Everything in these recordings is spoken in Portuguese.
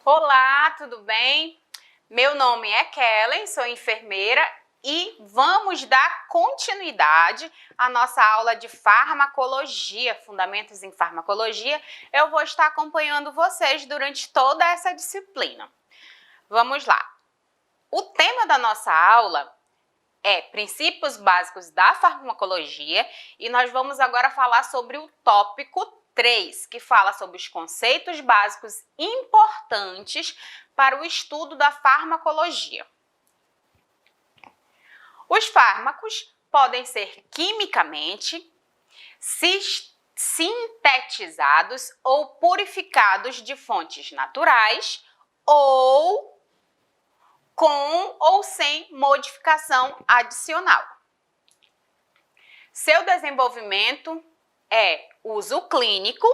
Olá, tudo bem? Meu nome é Kellen, sou enfermeira e vamos dar continuidade à nossa aula de farmacologia, fundamentos em farmacologia. Eu vou estar acompanhando vocês durante toda essa disciplina. Vamos lá. O tema da nossa aula é princípios básicos da farmacologia e nós vamos agora falar sobre o tópico 3, que fala sobre os conceitos básicos importantes para o estudo da farmacologia. Os fármacos podem ser quimicamente sintetizados ou purificados de fontes naturais ou com ou sem modificação adicional. Seu desenvolvimento é uso clínico,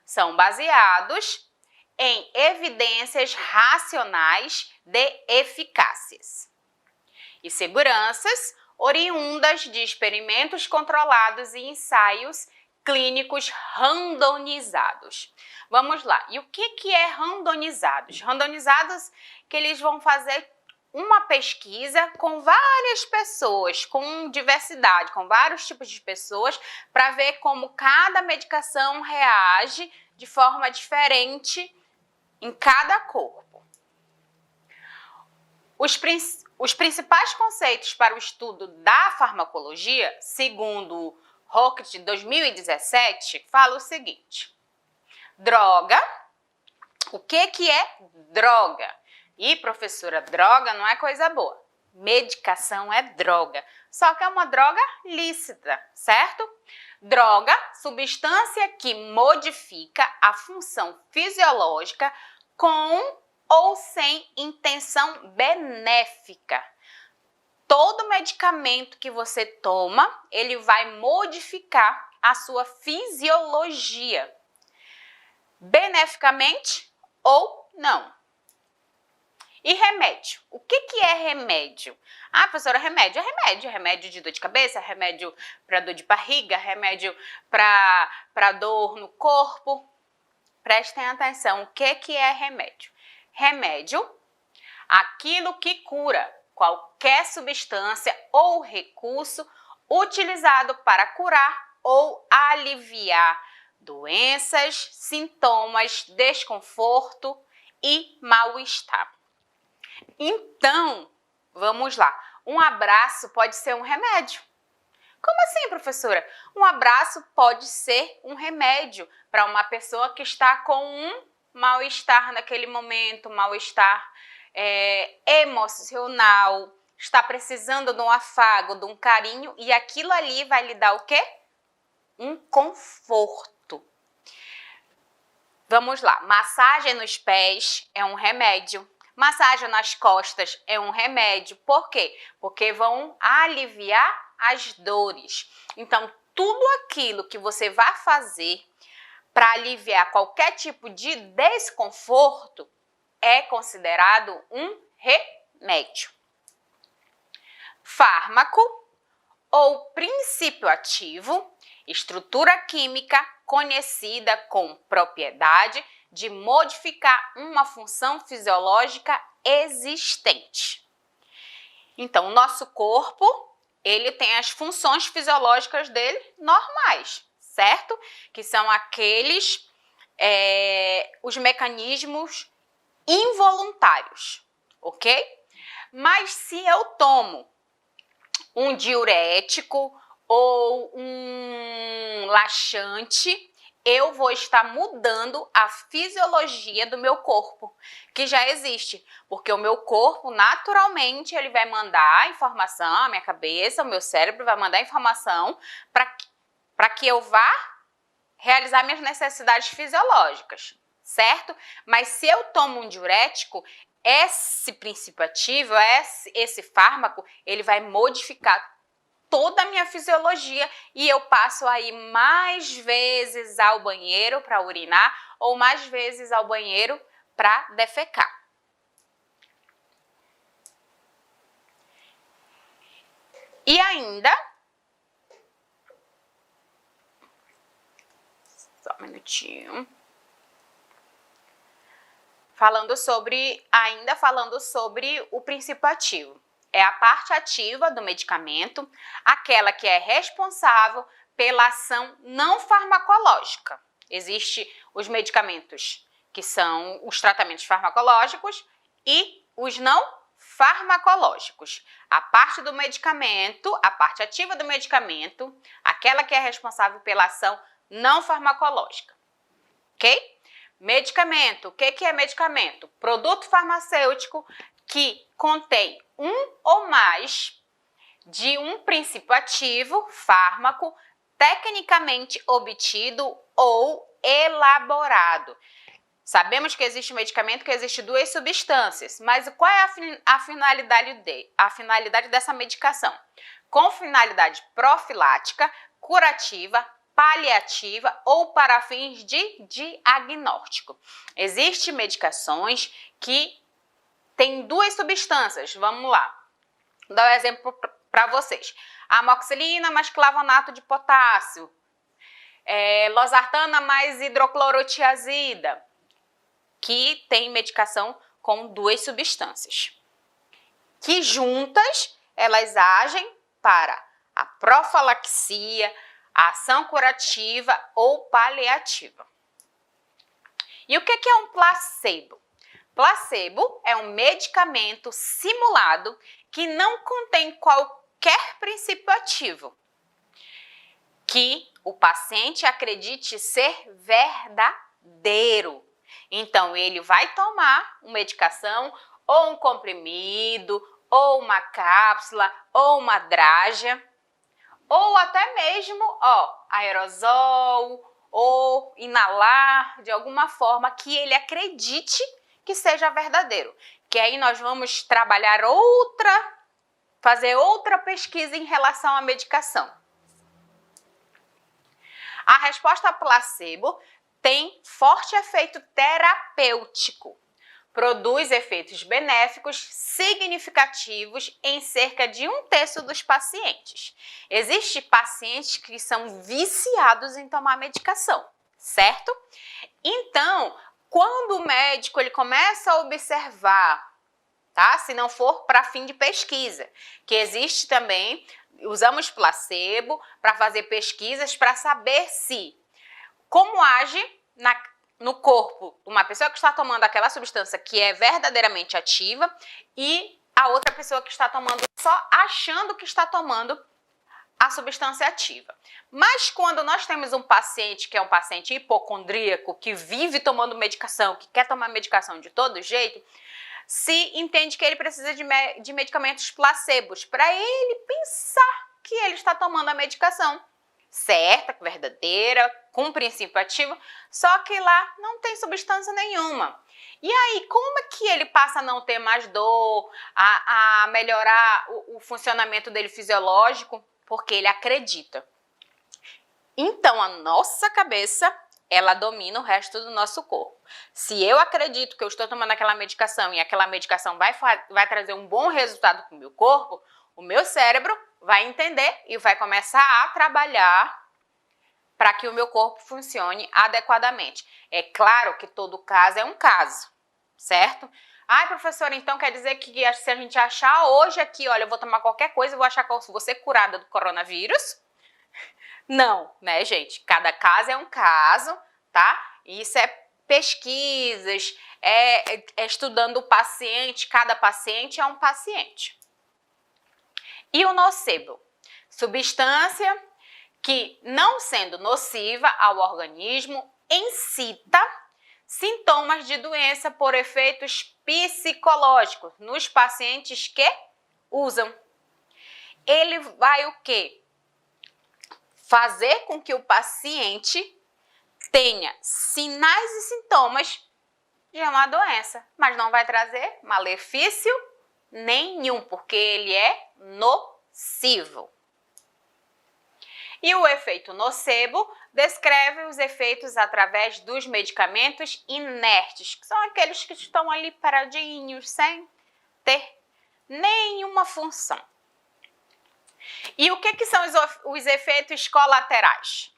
são baseados em evidências racionais de eficácias e seguranças oriundas de experimentos controlados e ensaios clínicos randomizados. Vamos lá, e o que é randomizados? Randomizados que eles vão fazer uma pesquisa com várias pessoas, com diversidade, com vários tipos de pessoas, para ver como cada medicação reage de forma diferente em cada corpo. Os principais conceitos para o estudo da farmacologia, segundo o Rocket de 2017, fala o seguinte: droga. O que é droga? E, professora, droga não é coisa boa. Medicação é droga, só que é uma droga lícita, certo? Droga, substância que modifica a função fisiológica com ou sem intenção benéfica. Todo medicamento que você toma, ele vai modificar a sua fisiologia, beneficamente ou não. E remédio? O que é remédio? Ah, professora, remédio é remédio. Remédio de dor de cabeça, remédio para dor de barriga, remédio para dor no corpo. Prestem atenção, o que é remédio? Remédio, aquilo que cura qualquer substância ou recurso utilizado para curar ou aliviar doenças, sintomas, desconforto e mal-estar. Então, vamos lá. Um abraço pode ser um remédio. Como assim, professora? Um abraço pode ser um remédio para uma pessoa que está com um mal-estar naquele momento, mal-estar emocional, está precisando de um afago, de um carinho, e aquilo ali vai lhe dar o quê? Um conforto. Vamos lá. Massagem nos pés é um remédio. Massagem nas costas é um remédio. Por quê? Porque vão aliviar as dores. Então, tudo aquilo que você vai fazer para aliviar qualquer tipo de desconforto é considerado um remédio. Fármaco ou princípio ativo, estrutura química conhecida com propriedade de modificar uma função fisiológica existente. Então, o nosso corpo, ele tem as funções fisiológicas dele normais, certo? Que são aqueles, os mecanismos involuntários, ok? Mas se eu tomo um diurético ou um laxante, eu vou estar mudando a fisiologia do meu corpo, que já existe, porque o meu corpo, naturalmente, ele vai mandar informação, a minha cabeça, o meu cérebro vai mandar informação para que eu vá realizar minhas necessidades fisiológicas, certo? Mas se eu tomo um diurético, esse princípio ativo, esse fármaco, ele vai modificar toda a minha fisiologia e eu passo a ir mais vezes ao banheiro para urinar ou mais vezes ao banheiro para defecar. E ainda, só um minutinho, ainda falando sobre o princípio ativo. É a parte ativa do medicamento, aquela que é responsável pela ação não farmacológica. Existem os medicamentos que são os tratamentos farmacológicos e os não farmacológicos. A parte do medicamento, a parte ativa do medicamento, aquela que é responsável pela ação não farmacológica. Ok? Medicamento. O que é medicamento? Produto farmacêutico que contém um ou mais de um princípio ativo, fármaco, tecnicamente obtido ou elaborado. Sabemos que existe um medicamento que existe duas substâncias, mas qual é a finalidade dessa medicação? Com finalidade profilática, curativa, paliativa ou para fins de diagnóstico. Existem medicações que têm duas substâncias. Vamos lá. Vou dar um exemplo para vocês. Amoxicilina mais clavonato de potássio. Losartana mais hidroclorotiazida. Que tem medicação com duas substâncias. Que juntas elas agem para a profilaxia, a ação curativa ou paliativa. E o que é um placebo? Placebo é um medicamento simulado que não contém qualquer princípio ativo, que o paciente acredite ser verdadeiro. Então, ele vai tomar uma medicação, ou um comprimido, ou uma cápsula, ou uma drágia, ou até mesmo aerosol, ou inalar de alguma forma que ele acredite que seja verdadeiro. Que aí nós vamos trabalhar fazer outra pesquisa em relação à medicação. A resposta placebo tem forte efeito terapêutico. Produz efeitos benéficos significativos em cerca de 1/3 dos pacientes. Existem pacientes que são viciados em tomar medicação, certo? Então, quando o médico ele começa a observar, tá? Se não for para fim de pesquisa, que existe também, usamos placebo para fazer pesquisas para saber como age no corpo uma pessoa que está tomando aquela substância que é verdadeiramente ativa e a outra pessoa que está tomando só achando que está tomando a substância ativa. Mas quando nós temos um paciente que é um paciente hipocondríaco, que vive tomando medicação, que quer tomar medicação de todo jeito, se entende que ele precisa de medicamentos placebos para ele pensar que ele está tomando a medicação certa, verdadeira, com princípio ativo, só que lá não tem substância nenhuma. E aí, como é que ele passa a não ter mais dor, a melhorar o funcionamento dele fisiológico? Porque ele acredita. Então, a nossa cabeça, ela domina o resto do nosso corpo. Se eu acredito que eu estou tomando aquela medicação e aquela medicação vai trazer um bom resultado para o meu corpo, o meu cérebro vai entender e vai começar a trabalhar para que o meu corpo funcione adequadamente. É claro que todo caso é um caso, certo? Ai, professora, então quer dizer que se a gente achar hoje aqui, olha, eu vou tomar qualquer coisa, eu vou achar que eu vou ser curada do coronavírus? Não, né, gente? Cada caso é um caso, tá? Isso é pesquisas, estudando o paciente, cada paciente é um paciente. E o nocebo? Substância que, não sendo nociva ao organismo, incita sintomas de doença por efeitos psicológicos nos pacientes que usam. Ele vai o quê? Fazer com que o paciente tenha sinais e sintomas de uma doença, mas não vai trazer malefício nenhum, porque ele é nocivo. E o efeito nocebo descreve os efeitos através dos medicamentos inertes, que são aqueles que estão ali paradinhos, sem ter nenhuma função. E o que são os efeitos colaterais?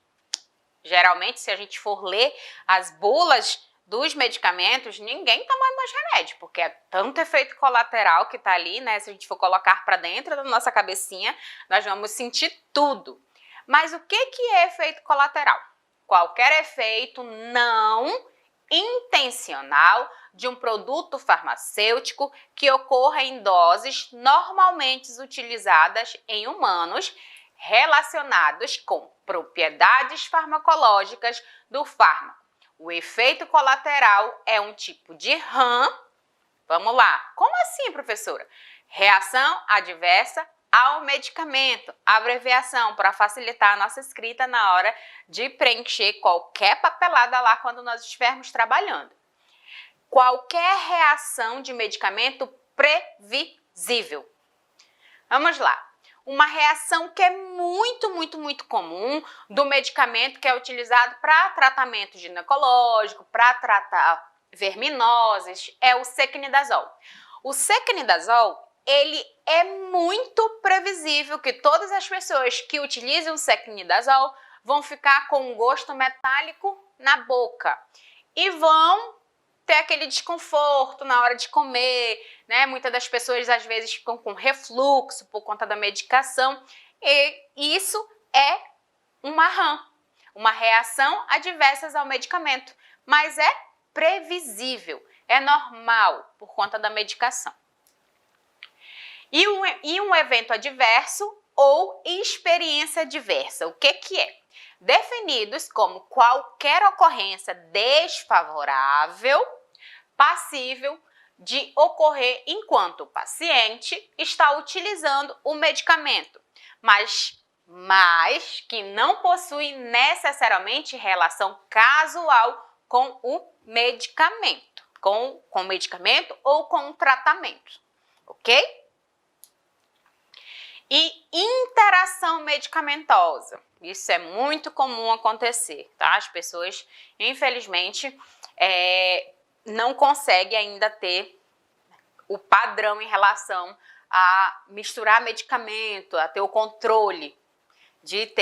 Geralmente, se a gente for ler as bulas dos medicamentos, ninguém toma mais remédio, porque é tanto efeito colateral que tá ali, né? Se a gente for colocar para dentro da nossa cabecinha, nós vamos sentir tudo. Mas o que é efeito colateral? Qualquer efeito não intencional de um produto farmacêutico que ocorra em doses normalmente utilizadas em humanos relacionados com propriedades farmacológicas do fármaco. O efeito colateral é um tipo de RAM. Vamos lá. Como assim, professora? Reação adversa ao medicamento. Abreviação para facilitar a nossa escrita na hora de preencher qualquer papelada lá quando nós estivermos trabalhando. Qualquer reação de medicamento previsível. Vamos lá. Uma reação que é muito comum do medicamento que é utilizado para tratamento ginecológico, para tratar verminoses, é o secnidazol. O secnidazol, ele é muito previsível que todas as pessoas que utilizam o secnidazol vão ficar com um gosto metálico na boca e vão ter aquele desconforto na hora de comer, né? Muitas das pessoas às vezes ficam com refluxo por conta da medicação e isso é uma RAM, uma reação adversa ao medicamento, mas é previsível, é normal por conta da medicação. E um evento adverso ou experiência adversa, o que é? Definidos como qualquer ocorrência desfavorável, passível de ocorrer enquanto o paciente está utilizando o medicamento, mas que não possui necessariamente relação casual com o medicamento, com o medicamento ou com o tratamento, ok? E interação medicamentosa. Isso é muito comum acontecer, tá? As pessoas, infelizmente, não conseguem ainda ter o padrão em relação a misturar medicamento, a ter o controle de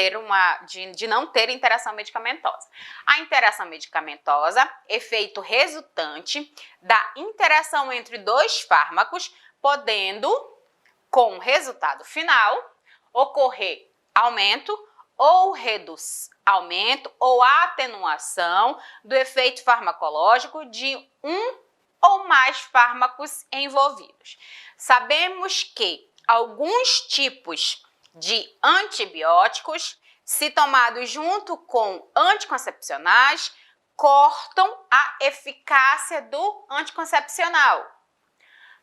não ter interação medicamentosa. A interação medicamentosa, efeito resultante da interação entre dois fármacos, podendo, com resultado final, ocorrer aumento ou atenuação do efeito farmacológico de um ou mais fármacos envolvidos. Sabemos que alguns tipos de antibióticos, se tomados junto com anticoncepcionais, cortam a eficácia do anticoncepcional.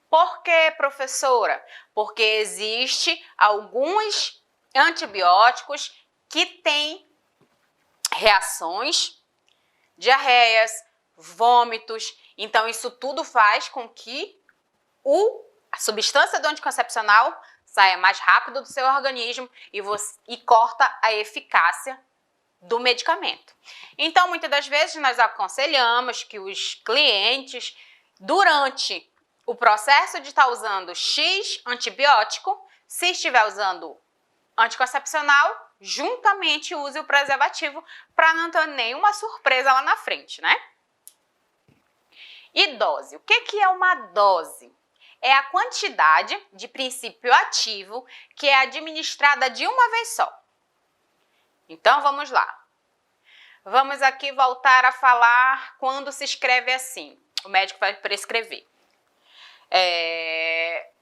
Por quê, professora? Porque existe alguns antibióticos que têm reações, diarreias, vômitos. Então, isso tudo faz com que a substância do anticoncepcional saia mais rápido do seu organismo e corta a eficácia do medicamento. Então, muitas das vezes, nós aconselhamos que os clientes, durante o processo de estar usando X antibiótico, se estiver usando anticoncepcional, juntamente use o preservativo para não ter nenhuma surpresa lá na frente, né? E dose. O que é uma dose? É a quantidade de princípio ativo que é administrada de uma vez só. Então, vamos lá. Vamos aqui voltar a falar quando se escreve assim. O médico vai prescrever.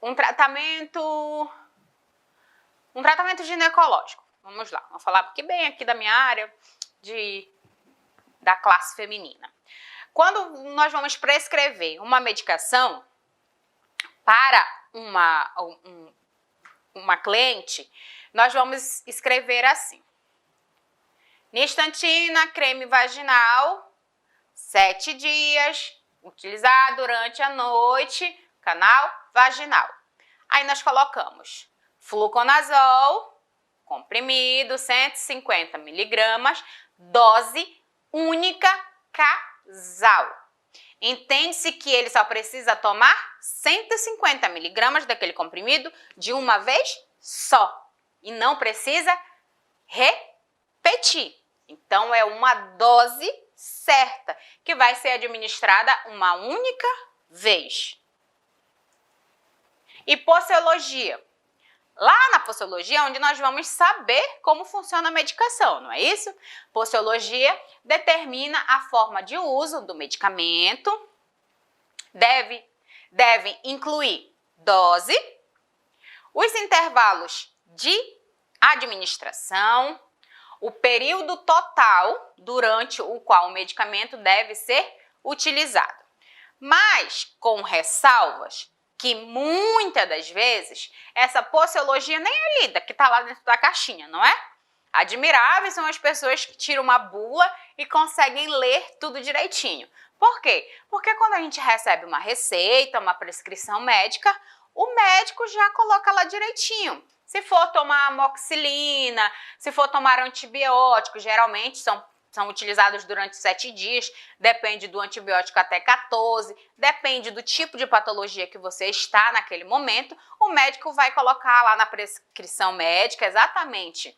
Um tratamento ginecológico. Vamos lá, vamos falar aqui bem aqui da minha área da classe feminina. Quando nós vamos prescrever uma medicação para uma cliente, nós vamos escrever assim: Nistantina, creme vaginal, 7 dias, utilizar durante a noite, canal vaginal. Aí nós colocamos fluconazol, comprimido, 150 miligramas, dose única casal. Entende-se que ele só precisa tomar 150 miligramas daquele comprimido de uma vez só. E não precisa repetir. Então, é uma dose certa, que vai ser administrada uma única vez. E posologia. Lá na posologia é onde nós vamos saber como funciona a medicação, não é isso? Posologia determina a forma de uso do medicamento, deve incluir dose, os intervalos de administração, o período total durante o qual o medicamento deve ser utilizado. Mas com ressalvas que muitas das vezes essa posologia nem é lida, que está lá dentro da caixinha, não é? Admiráveis são as pessoas que tiram uma bula e conseguem ler tudo direitinho. Por quê? Porque quando a gente recebe uma receita, uma prescrição médica, o médico já coloca lá direitinho. Se for tomar amoxicilina, se for tomar antibióticos, geralmente são utilizados durante 7 dias, depende do antibiótico até 14, depende do tipo de patologia que você está naquele momento, o médico vai colocar lá na prescrição médica exatamente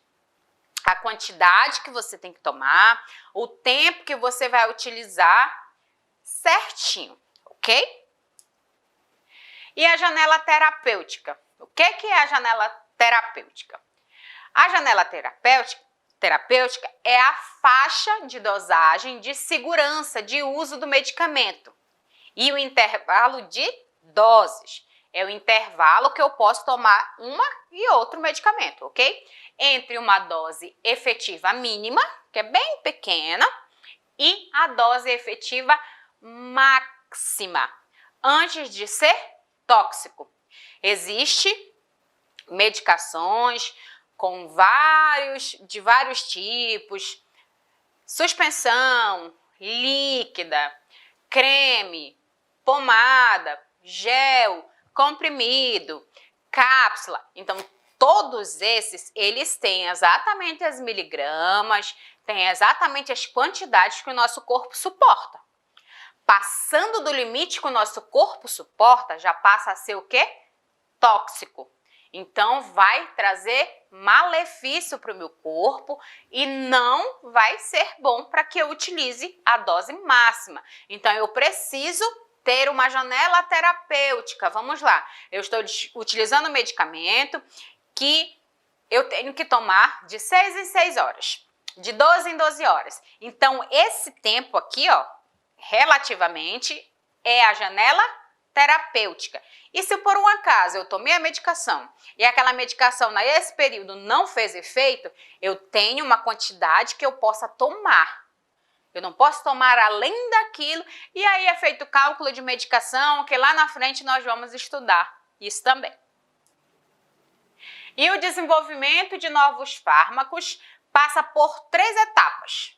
a quantidade que você tem que tomar, o tempo que você vai utilizar certinho, ok? E a janela terapêutica? O que é a janela terapêutica? A janela terapêutica é a faixa de dosagem de segurança de uso do medicamento e o intervalo de doses. É o intervalo que eu posso tomar uma e outro medicamento, ok? Entre uma dose efetiva mínima, que é bem pequena, e a dose efetiva máxima, antes de ser tóxico. Existem medicações de vários tipos, suspensão, líquida, creme, pomada, gel, comprimido, cápsula. Então, todos esses, eles têm exatamente as miligramas, têm exatamente as quantidades que o nosso corpo suporta. Passando do limite que o nosso corpo suporta, já passa a ser o quê? Tóxico. Então, vai trazer malefício para o meu corpo e não vai ser bom para que eu utilize a dose máxima. Então, eu preciso ter uma janela terapêutica. Vamos lá, eu estou utilizando um medicamento que eu tenho que tomar de 6 em 6 horas, de 12 em 12 horas. Então, esse tempo aqui, ó, relativamente, é a janela terapêutica. E se por um acaso eu tomei a medicação e aquela medicação nesse período não fez efeito, eu tenho uma quantidade que eu possa tomar. Eu não posso tomar além daquilo e aí é feito cálculo de medicação que lá na frente nós vamos estudar isso também. E o desenvolvimento de novos fármacos passa por 3 etapas.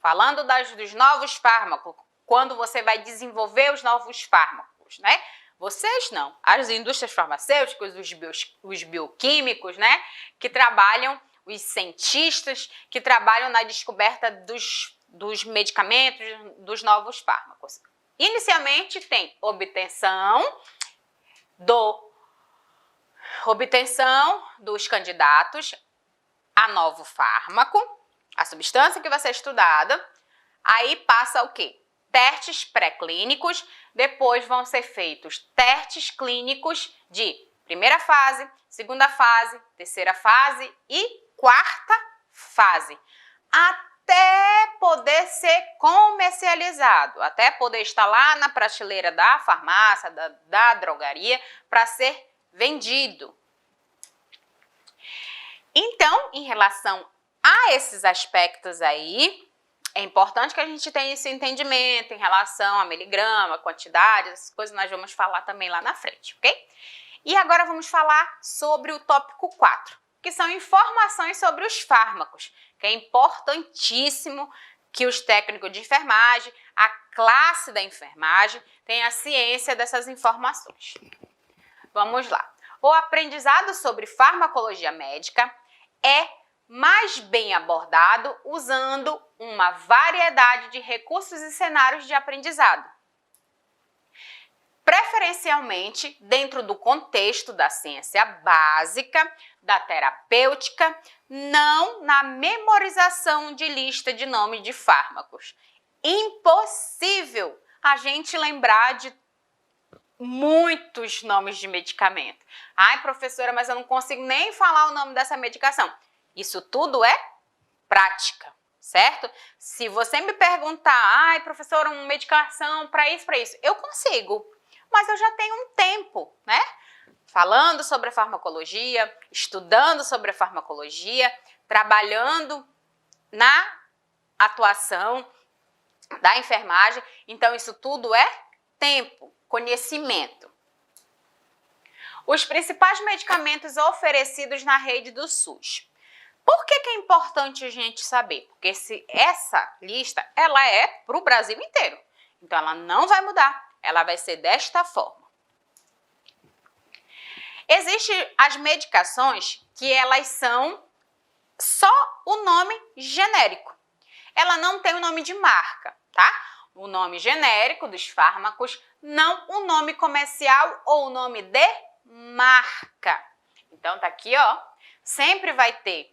Falando dos novos fármacos, quando você vai desenvolver os novos fármacos, né? Vocês não, as indústrias farmacêuticas, os bioquímicos, né? Que trabalham, os cientistas que trabalham na descoberta dos medicamentos, dos novos fármacos. Inicialmente tem obtenção dos candidatos a novo fármaco, a substância que vai ser estudada, aí passa o quê? Testes pré-clínicos, depois vão ser feitos testes clínicos de primeira fase, segunda fase, terceira fase e quarta fase, até poder ser comercializado, até poder estar lá na prateleira da farmácia, da drogaria, para ser vendido. Então, em relação a esses aspectos aí, é importante que a gente tenha esse entendimento em relação a miligrama, quantidade, essas coisas nós vamos falar também lá na frente, ok? E agora vamos falar sobre o tópico 4, que são informações sobre os fármacos, que é importantíssimo que os técnicos de enfermagem, a classe da enfermagem, tenha a ciência dessas informações. Vamos lá. O aprendizado sobre farmacologia médica é mais bem abordado usando uma variedade de recursos e cenários de aprendizado. preferencialmente dentro do contexto da ciência básica, da terapêutica, não na memorização de lista de nomes de fármacos. Impossível a gente lembrar de muitos nomes de medicamento. Ai, professora, mas eu não consigo nem falar o nome dessa medicação. Isso tudo é prática, certo? Se você me perguntar, ai, professora, uma medicação para isso, eu consigo. Mas eu já tenho um tempo, né? Falando sobre a farmacologia, estudando sobre a farmacologia, trabalhando na atuação da enfermagem. Então, isso tudo é tempo, conhecimento. Os principais medicamentos oferecidos na rede do SUS. Por que é importante a gente saber? Porque essa lista, ela é para o Brasil inteiro. Então, ela não vai mudar. Ela vai ser desta forma. Existem as medicações que elas são só o nome genérico. Ela não tem o nome de marca, tá? O nome genérico dos fármacos, não o nome comercial ou o nome de marca. Então, tá aqui, ó. Sempre vai ter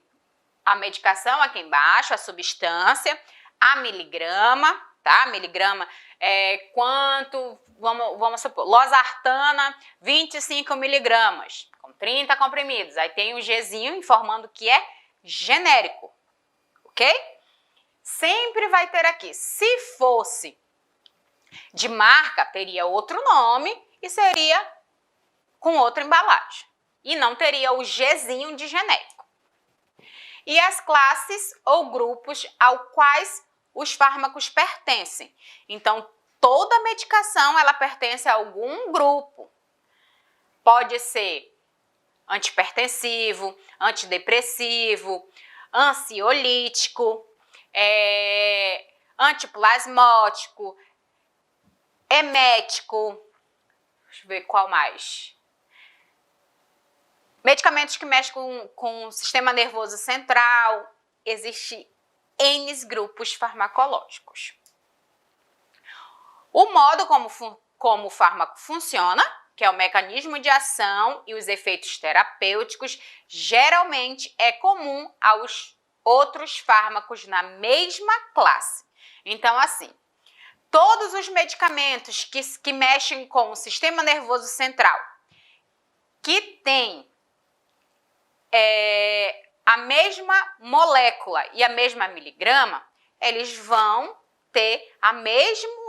a medicação aqui embaixo, a substância, a miligrama, tá? Miligrama é quanto, vamos supor, losartana, 25 miligramas, com 30 comprimidos. Aí tem o Gzinho informando que é genérico, ok? Sempre vai ter aqui. Se fosse de marca, teria outro nome e seria com outra embalagem. E não teria o Gzinho de genérico. E as classes ou grupos ao quais os fármacos pertencem. Então, toda medicação ela pertence a algum grupo. Pode ser antipertensivo, antidepressivo, ansiolítico, antiplasmótico, emético, deixa eu ver qual mais. Medicamentos que mexem com o sistema nervoso central, existe N grupos farmacológicos. O modo como o fármaco funciona, que é o mecanismo de ação e os efeitos terapêuticos, geralmente é comum aos outros fármacos na mesma classe. Então, assim, todos os medicamentos que mexem com o sistema nervoso central, que tem a mesma molécula e a mesma miligrama, eles vão ter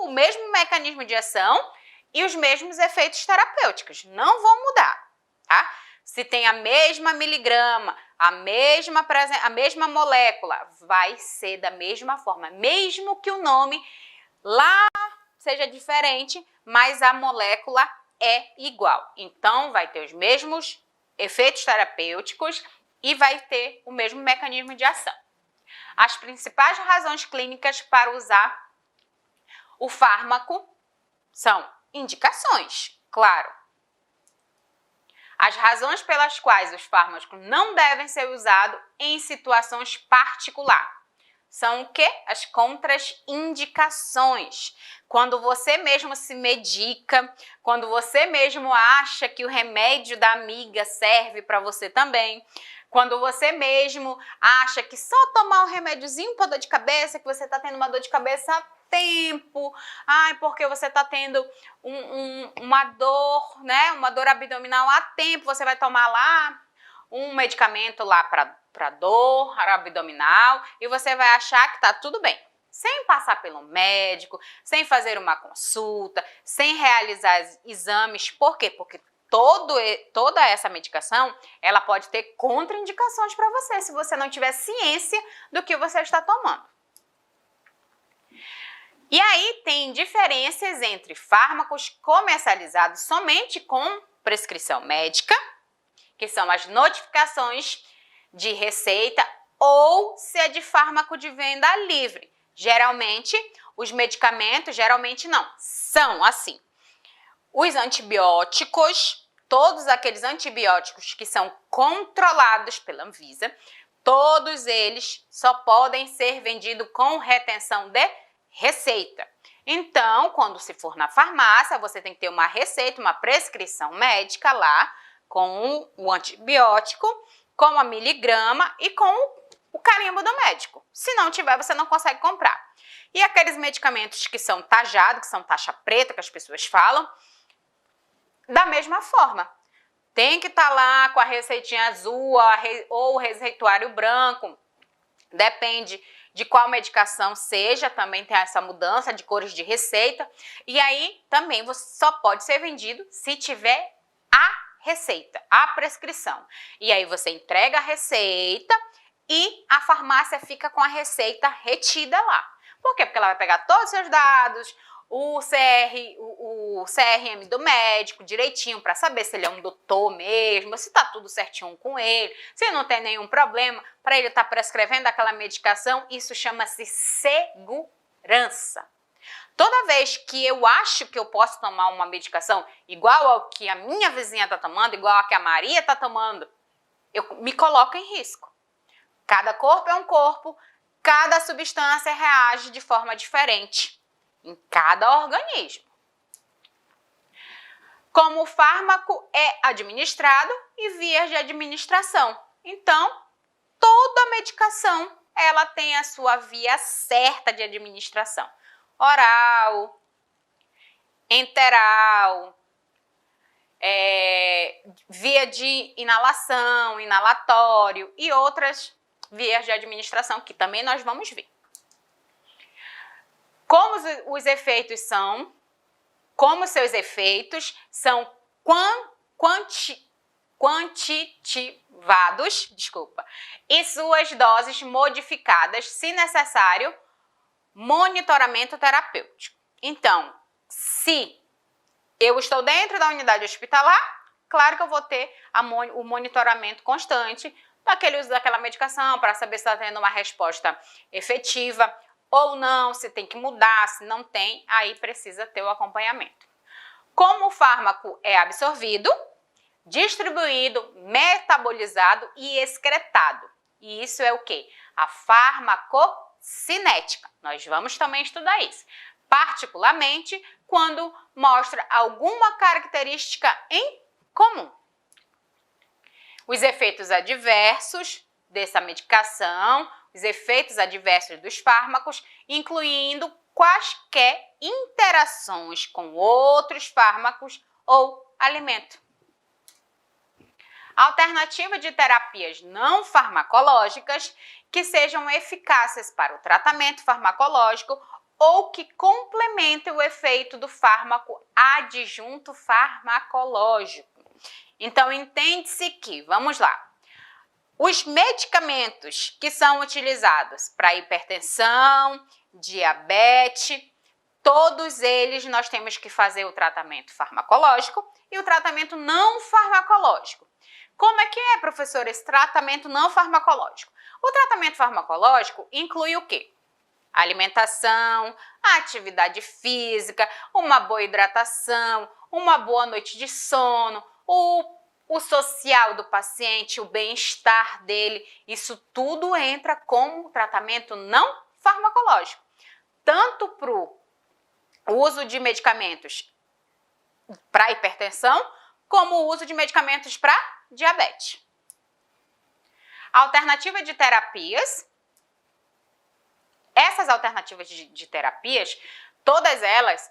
o mesmo mecanismo de ação e os mesmos efeitos terapêuticos. Não vão mudar, tá? Se tem a mesma miligrama, a mesma molécula, vai ser da mesma forma. Mesmo que o nome lá seja diferente, mas a molécula é igual. Então, vai ter os mesmos efeitos terapêuticos e vai ter o mesmo mecanismo de ação. As principais razões clínicas para usar o fármaco são indicações, claro. As razões pelas quais os fármacos não devem ser usados em situações particulares são o quê? As contraindicações. Quando você mesmo se medica, quando você mesmo acha que o remédio da amiga serve para você também, quando você mesmo acha que só tomar um remédiozinho para dor de cabeça, que você está tendo uma dor de cabeça há tempo, porque você está tendo uma dor, né? Uma dor abdominal há tempo, você vai tomar lá um medicamento lá para dor abdominal e você vai achar que está tudo bem. Sem passar pelo médico, sem fazer uma consulta, sem realizar exames. Por quê? Porque toda essa medicação, ela pode ter contraindicações para você, se você não tiver ciência do que você está tomando. E aí tem diferenças entre fármacos comercializados somente com prescrição médica, que são as notificações de receita, ou se é de fármaco de venda livre. Geralmente, os medicamentos, são assim. Os antibióticos, todos aqueles antibióticos que são controlados pela Anvisa, todos eles só podem ser vendidos com retenção de receita. Então, quando se for na farmácia, você tem que ter uma receita, uma prescrição médica lá, com o antibiótico, com a miligrama e com o carimbo do médico. Se não tiver, você não consegue comprar. E aqueles medicamentos que são tajados, que são taxa preta, que as pessoas falam, da mesma forma. Tem que estar lá com a receitinha azul ou o receituário branco. Depende de qual medicação seja, também tem essa mudança de cores de receita. E aí também você só pode ser vendido se tiver a receita, a prescrição. E aí você entrega a receita e a farmácia fica com a receita retida lá. Por quê? Porque ela vai pegar todos os seus dados, o CRM do médico direitinho para saber se ele é um doutor mesmo, se está tudo certinho com ele, se não tem nenhum problema, para ele estar prescrevendo aquela medicação. Isso chama-se segurança. Toda vez que eu acho que eu posso tomar uma medicação igual ao que a minha vizinha está tomando, igual a que a Maria está tomando, eu me coloco em risco. Cada corpo é um corpo, cada substância reage de forma diferente em cada organismo. Como o fármaco é administrado e vias de administração. Então, toda medicação ela tem a sua via certa de administração. Oral, enteral, via de inalação, inalatório e outras vias de administração que também nós vamos ver. Como seus efeitos são quantitativos, e suas doses modificadas, se necessário, monitoramento terapêutico. Então, se eu estou dentro da unidade hospitalar, claro que eu vou ter o monitoramento constante daquele uso daquela medicação para saber se está tendo uma resposta efetiva ou não, se tem que mudar, se não tem, aí precisa ter o acompanhamento. Como o fármaco é absorvido, distribuído, metabolizado e excretado. E isso é o quê? A farmacocinética. Nós vamos também estudar isso. Particularmente quando mostra alguma característica em comum. Os efeitos adversos dessa medicação, os efeitos adversos dos fármacos, incluindo quaisquer interações com outros fármacos ou alimento. Alternativa de terapias não farmacológicas que sejam eficazes para o tratamento farmacológico ou que complementem o efeito do fármaco adjunto farmacológico. Então, entende-se que, vamos lá, os medicamentos que são utilizados para hipertensão, diabetes, todos eles nós temos que fazer o tratamento farmacológico e o tratamento não farmacológico. Como é que é, professor, esse tratamento não farmacológico? O tratamento farmacológico inclui o quê? Alimentação, atividade física, uma boa hidratação, uma boa noite de sono, o social do paciente, o bem-estar dele, isso tudo entra como tratamento não farmacológico. Tanto para o uso de medicamentos para hipertensão, como o uso de medicamentos para diabetes. Alternativa de terapias. Essas alternativas de terapias, todas elas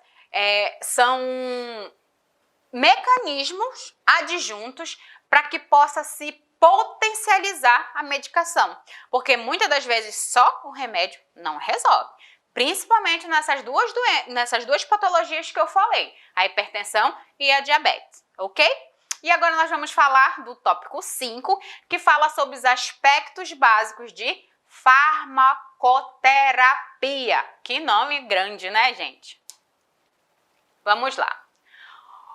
são mecanismos adjuntos para que possa se potencializar a medicação, porque muitas das vezes só o remédio não resolve, principalmente nessas duas patologias que eu falei, a hipertensão e a diabetes, ok? E agora nós vamos falar do tópico 5, que fala sobre os aspectos básicos de farmacoterapia. Que nome grande, né, gente? Vamos lá.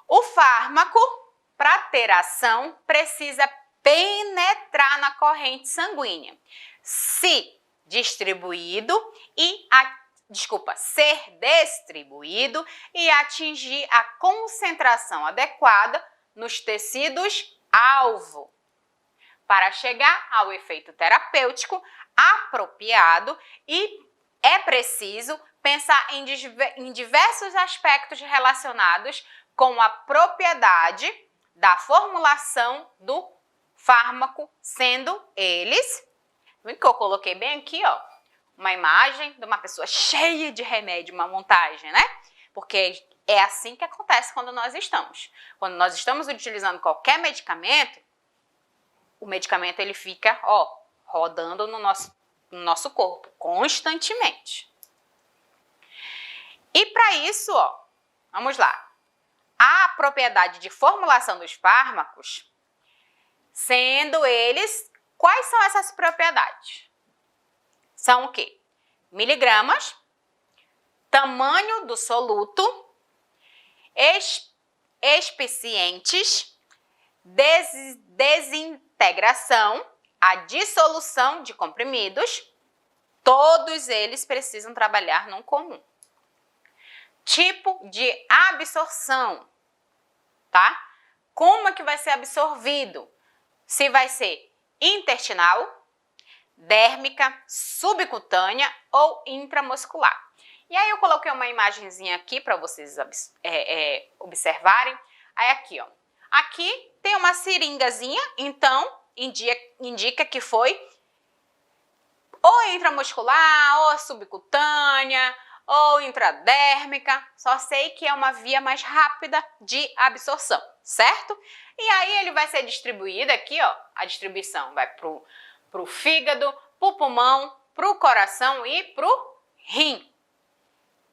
O fármaco, para ter ação, precisa penetrar na corrente sanguínea. Se distribuído ser distribuído e atingir a concentração adequada nos tecidos-alvo, para chegar ao efeito terapêutico apropriado e é preciso pensar em diversos aspectos relacionados com a propriedade da formulação do fármaco, sendo eles, o que eu coloquei bem aqui, ó, uma imagem de uma pessoa cheia de remédio, uma montagem, né? Porque é assim que acontece quando nós estamos. Quando nós estamos utilizando qualquer medicamento, o medicamento ele fica, ó, rodando no nosso corpo constantemente. E para isso, ó, vamos lá. A propriedade de formulação dos fármacos, sendo eles, quais são essas propriedades? São o quê? Miligramas, tamanho do soluto, especientes, desintegração, a dissolução de comprimidos, todos eles precisam trabalhar num comum. Tipo de absorção, tá? Como é que vai ser absorvido? Se vai ser intestinal, dérmica, subcutânea ou intramuscular. E aí eu coloquei uma imagenzinha aqui para vocês observarem. Aí aqui, ó. Aqui tem uma seringazinha, então indica que foi ou intramuscular, ou subcutânea, ou intradérmica. Só sei que é uma via mais rápida de absorção, certo? E aí ele vai ser distribuído aqui, ó. A distribuição vai pro fígado, pro pulmão, pro coração e pro rim.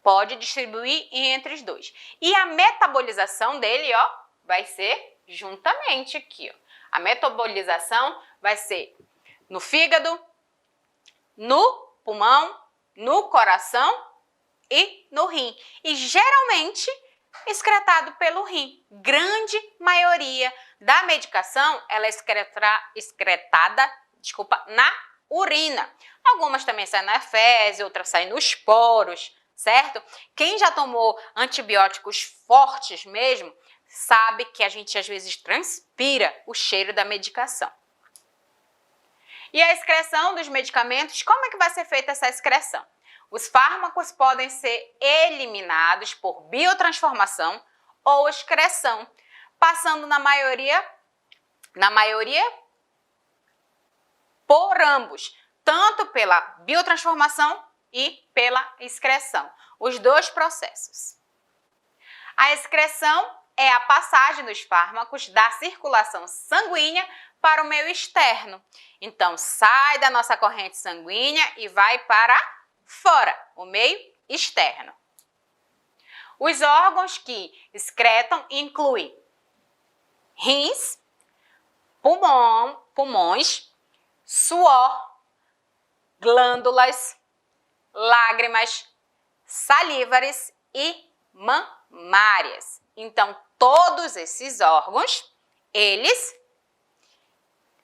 Pode distribuir entre os dois. E a metabolização dele, ó, vai ser juntamente aqui, ó. A metabolização vai ser no fígado, no pulmão, no coração e no rim. E geralmente excretado pelo rim. Grande maioria da medicação ela é excretada, na urina. Algumas também saem na fezes, outras saem nos poros, certo? Quem já tomou antibióticos fortes mesmo, sabe que a gente às vezes transpira o cheiro da medicação. E a excreção dos medicamentos, como é que vai ser feita essa excreção? Os fármacos podem ser eliminados por biotransformação ou excreção, passando na maioria por ambos, tanto pela biotransformação e pela excreção, os dois processos. A excreção é a passagem dos fármacos da circulação sanguínea para o meio externo. Então, sai da nossa corrente sanguínea e vai para fora, o meio externo. Os órgãos que excretam incluem rins, pulmões, suor, glândulas, lágrimas, salivares e mamárias. Então, todos esses órgãos, eles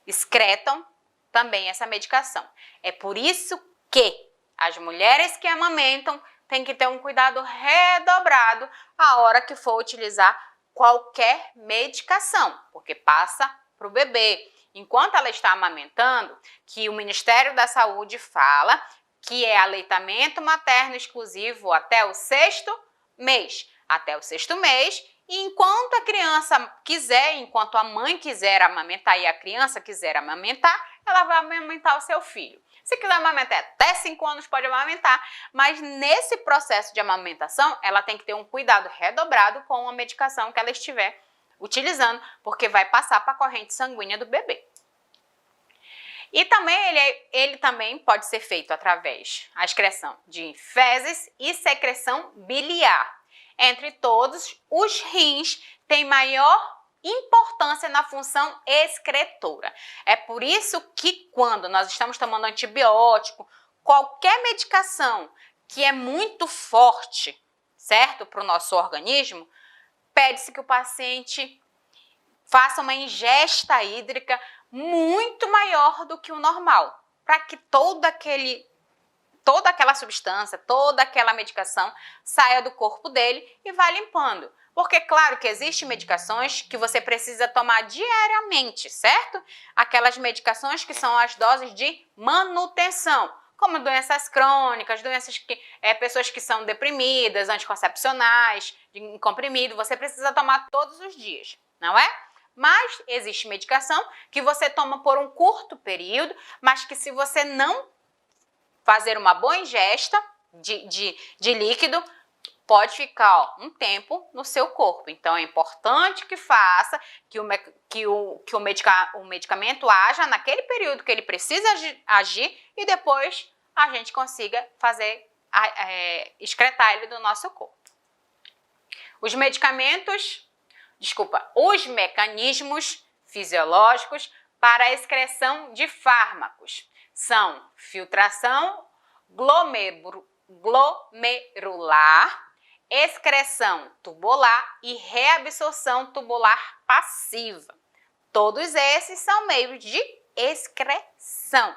excretam também essa medicação. É por isso que as mulheres que amamentam têm que ter um cuidado redobrado a hora que for utilizar qualquer medicação, porque passa para o bebê. Enquanto ela está amamentando, que o Ministério da Saúde fala que é aleitamento materno exclusivo até o 6º mês. Até o 6º mês, e enquanto a criança quiser, enquanto a mãe quiser amamentar e a criança quiser amamentar, ela vai amamentar o seu filho. Se quiser amamentar até 5 anos, pode amamentar, mas nesse processo de amamentação, ela tem que ter um cuidado redobrado com a medicação que ela estiver utilizando, porque vai passar para a corrente sanguínea do bebê. E também ele também pode ser feito através da excreção de fezes e secreção biliar. Entre todos, os rins têm maior importância na função excretora. É por isso que quando nós estamos tomando antibiótico, qualquer medicação que é muito forte, certo, para o nosso organismo, pede-se que o paciente faça uma ingesta hídrica muito maior do que o normal, para que toda aquela substância, toda aquela medicação saia do corpo dele e vá limpando. Porque, claro, que existem medicações que você precisa tomar diariamente, certo? Aquelas medicações que são as doses de manutenção. como doenças crônicas, pessoas que são deprimidas, anticoncepcionais, em comprimido, você precisa tomar todos os dias, não é? Mas existe medicação que você toma por um curto período, mas que se você não fazer uma boa ingesta de líquido, pode ficar um tempo no seu corpo. Então, é importante que faça, que o medicamento haja naquele período que ele precisa agir e depois a gente consiga excretar ele do nosso corpo. Os mecanismos fisiológicos para a excreção de fármacos são filtração glomerular, excreção tubular e reabsorção tubular passiva. Todos esses são meios de excreção.